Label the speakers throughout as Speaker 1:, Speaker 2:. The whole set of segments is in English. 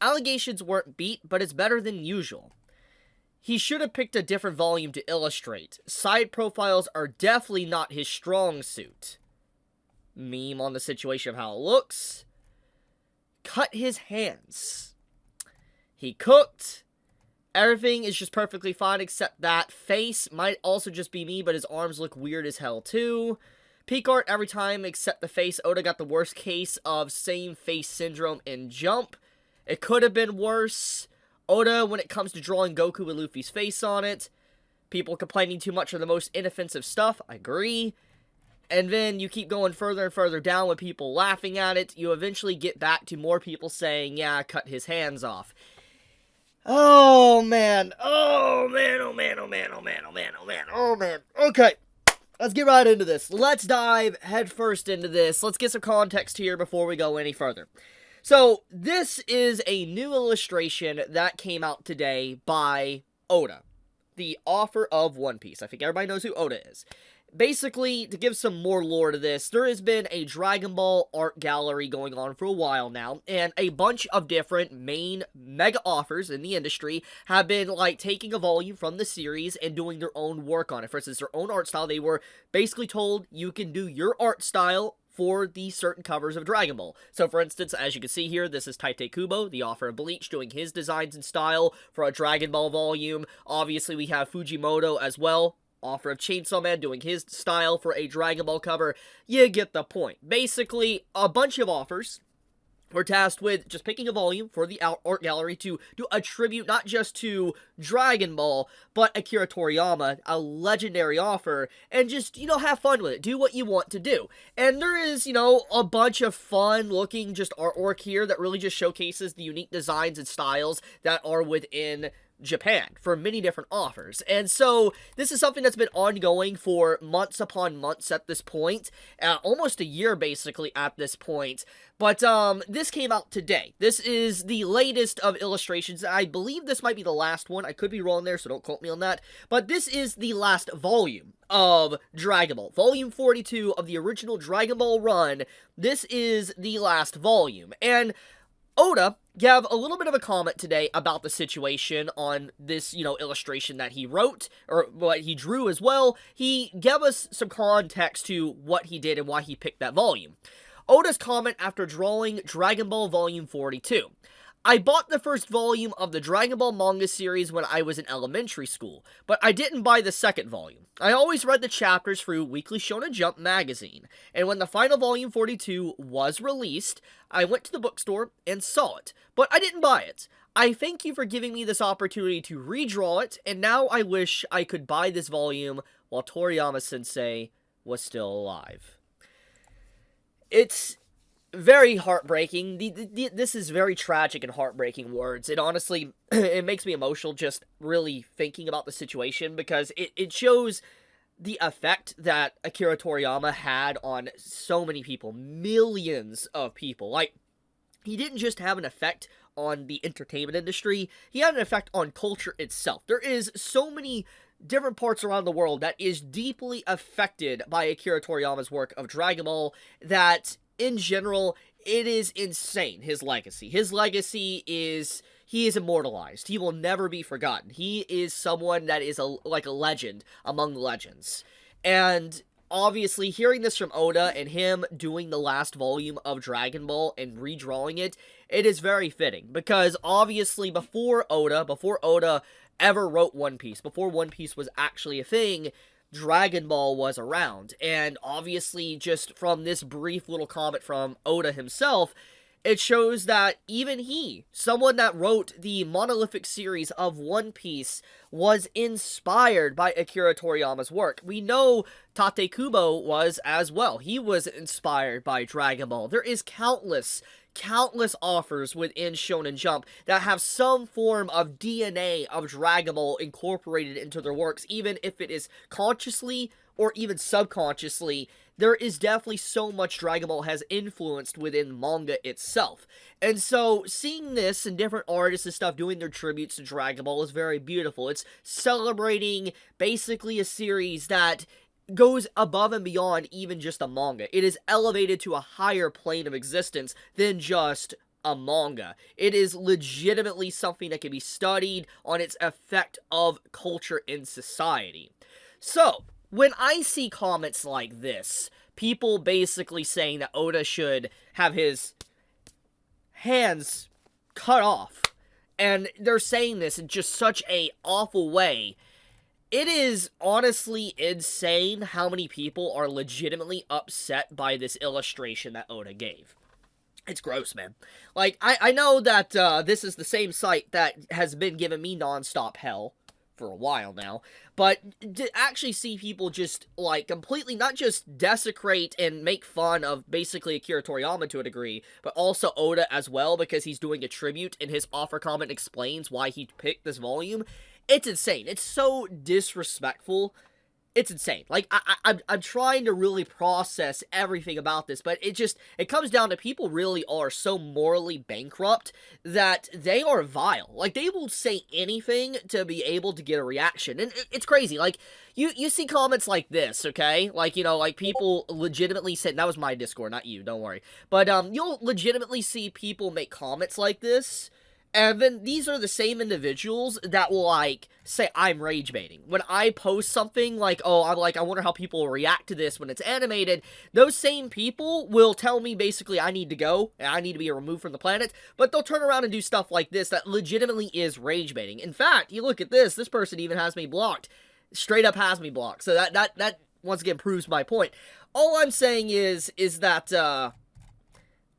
Speaker 1: Allegations weren't beat, but it's better than usual. He should have picked a different volume to illustrate. Side profiles are definitely not his strong suit. Meme on the situation of how it looks. Cut his hands. He cooked. Everything is just perfectly fine except that face. Might also just be me, but his arms look weird as hell too. Peak art every time except the face. Oda got the worst case of same face syndrome in Jump. It could have been worse. Oda, when it comes to drawing Goku with Luffy's face on it, people complaining too much of the most inoffensive stuff, I agree. And then you keep going further and further down with people laughing at it, you eventually get back to more people saying, yeah, cut his hands off. Oh man, oh man, oh man, oh man, oh man, oh man, oh man, oh man. Okay, let's get right into this. Let's dive headfirst into this. Let's get some context here before we go any further. So, this is a new illustration that came out today by Oda, the author of One Piece. I think everybody knows who Oda is. Basically, to give some more lore to this, there has been a Dragon Ball art gallery going on for a while now, and a bunch of different main mega authors in the industry have been, like, taking a volume from the series and doing their own work on it. For instance, their own art style. They were basically told, you can do your art style for the certain covers of Dragon Ball. So, for instance, as you can see here, this is Tite Kubo, the author of Bleach, doing his designs and style for a Dragon Ball volume. Obviously, we have Fujimoto as well, author of Chainsaw Man, doing his style for a Dragon Ball cover. You get the point. Basically, a bunch of authors were tasked with just picking a volume for the art gallery to do a tribute not just to Dragon Ball, but Akira Toriyama, a legendary author, and just, have fun with it. Do what you want to do. And there is, a bunch of fun-looking just artwork here that really just showcases the unique designs and styles that are within Japan for many different authors. And so this is something that's been ongoing for months upon months at this point, almost a year basically at this point. But this came out today. This is the latest of illustrations. I believe this might be the last one. I could be wrong there, so don't quote me on that. But this is the last volume of Dragon Ball. Volume 42 of the original Dragon Ball run. This is the last volume. And Oda gave a little bit of a comment today about the situation on this, illustration that he wrote, or what he drew as well. He gave us some context to what he did and why he picked that volume. Oda's comment after drawing Dragon Ball Volume 42. I bought the first volume of the Dragon Ball manga series when I was in elementary school, but I didn't buy the second volume. I always read the chapters through Weekly Shonen Jump magazine, and when the final volume 42 was released, I went to the bookstore and saw it, but I didn't buy it. I thank you for giving me this opportunity to redraw it, and now I wish I could buy this volume while Toriyama-sensei was still alive. It's very heartbreaking. This is very tragic and heartbreaking words. It honestly, it makes me emotional just really thinking about the situation, because it shows the effect that Akira Toriyama had on so many people, millions of people. Like, he didn't just have an effect on the entertainment industry, he had an effect on culture itself. There is so many different parts around the world that is deeply affected by Akira Toriyama's work of Dragon Ball that, in general, it is insane, his legacy. His legacy is, he is immortalized. He will never be forgotten. He is someone that is like a legend among legends. And obviously, hearing this from Oda and him doing the last volume of Dragon Ball and redrawing it, it is very fitting. Because obviously, before Oda ever wrote One Piece, before One Piece was actually a thing, Dragon Ball was around, and obviously just from this brief little comment from Oda himself, it shows that even he, someone that wrote the monolithic series of One Piece, was inspired by Akira Toriyama's work. We know Tite Kubo was as well. He was inspired by Dragon Ball. There is countless authors within Shonen Jump that have some form of DNA of Dragon Ball incorporated into their works, even if it is consciously or even subconsciously. There is definitely so much Dragon Ball has influenced within manga itself. And so, seeing this and different artists and stuff doing their tributes to Dragon Ball is very beautiful. It's celebrating basically a series that goes above and beyond even just a manga. It is elevated to a higher plane of existence than just a manga. It is legitimately something that can be studied on its effect of culture in society. So, when I see comments like this, people basically saying that Oda should have his hands cut off, and they're saying this in just such a awful way, it is honestly insane how many people are legitimately upset by this illustration that Oda gave. It's gross, man. Like, I know that this is the same site that has been giving me non-stop hell for a while now, but to actually see people just, like, completely not just desecrate and make fun of basically Akira Toriyama to a degree, but also Oda as well, because he's doing a tribute, and his offer comment explains why he picked this volume. It's insane. It's so disrespectful. It's insane. Like, I'm trying to really process everything about this, but it comes down to people really are so morally bankrupt that they are vile. Like, they will say anything to be able to get a reaction, and it's crazy. Like, you see comments like this, okay? Like, you know, like, people legitimately say, that was my Discord, not you, don't worry. But, you'll legitimately see people make comments like this, and then these are the same individuals that will, like, say I'm rage baiting. When I post something like, oh, I wonder how people will react to this when it's animated, those same people will tell me basically I need to go, and I need to be removed from the planet, but they'll turn around and do stuff like this that legitimately is rage baiting. In fact, you look at this person even has me blocked. Straight up has me blocked. So that once again proves my point. All I'm saying is that,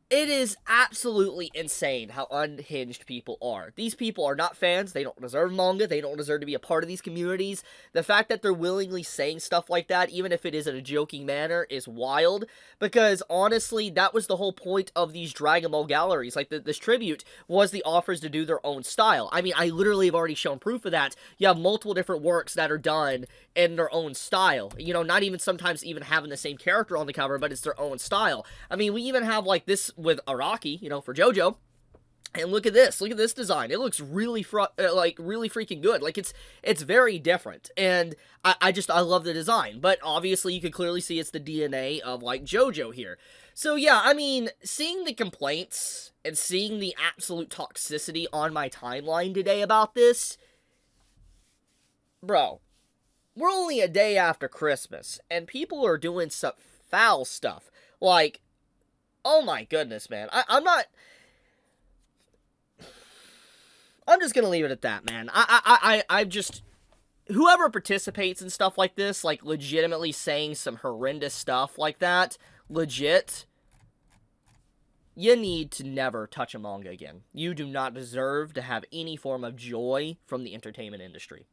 Speaker 1: it is absolutely insane how unhinged people are. These people are not fans. They don't deserve manga. They don't deserve to be a part of these communities. The fact that they're willingly saying stuff like that, even if it is in a joking manner, is wild. Because, honestly, that was the whole point of these Dragon Ball galleries. Like, this tribute was the offers to do their own style. I mean, I literally have already shown proof of that. You have multiple different works that are done in their own style. You know, not even sometimes even having the same character on the cover, but it's their own style. I mean, we even have, like, this with Araki, you know, for JoJo. And look at this design. It looks really really freaking good. Like, it's very different, and I love the design. But obviously you can clearly see it's the DNA of, like, JoJo here. So yeah, I mean, seeing the complaints and seeing the absolute toxicity on my timeline today about this, bro, we're only a day after Christmas, and people are doing some foul stuff. Like, oh my goodness, man. I'm just gonna leave it at that, man. I just, whoever participates in stuff like this, like, legitimately saying some horrendous stuff like that, legit, you need to never touch a manga again. You do not deserve to have any form of joy from the entertainment industry.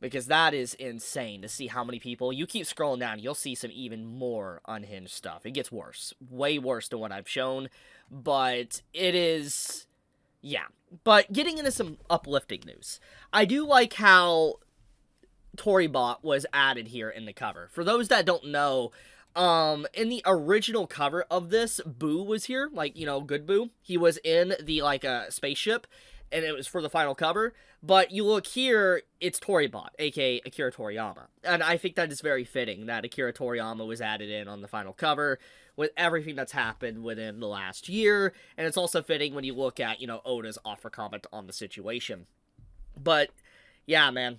Speaker 1: Because that is insane to see how many people, you keep scrolling down, you'll see some even more unhinged stuff. It gets worse. Way worse than what I've shown. But it is, yeah. But getting into some uplifting news. I do like how Toribot was added here in the cover. For those that don't know, in the original cover of this, Boo was here. Like, you know, Good Boo. He was in the, like, spaceship. And it was for the final cover, but you look here, it's Toribot, aka Akira Toriyama, and I think that is very fitting that Akira Toriyama was added in on the final cover, with everything that's happened within the last year, and it's also fitting when you look at, you know, Oda's offer comment on the situation. But, yeah, man,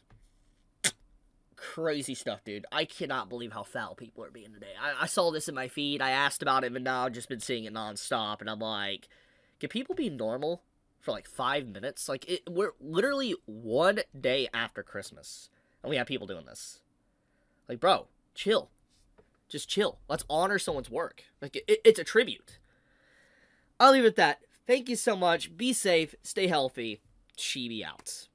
Speaker 1: crazy stuff, dude. I cannot believe how foul people are being today. I saw this in my feed, I asked about it, and now I've just been seeing it non-stop, and I'm like, can people be normal for like 5 minutes? Like, we're literally 1 day after Christmas, and we have people doing this. Like, bro, chill. Just chill. Let's honor someone's work. Like, it's a tribute. I'll leave it at that. Thank you so much. Be safe. Stay healthy. Chibi out.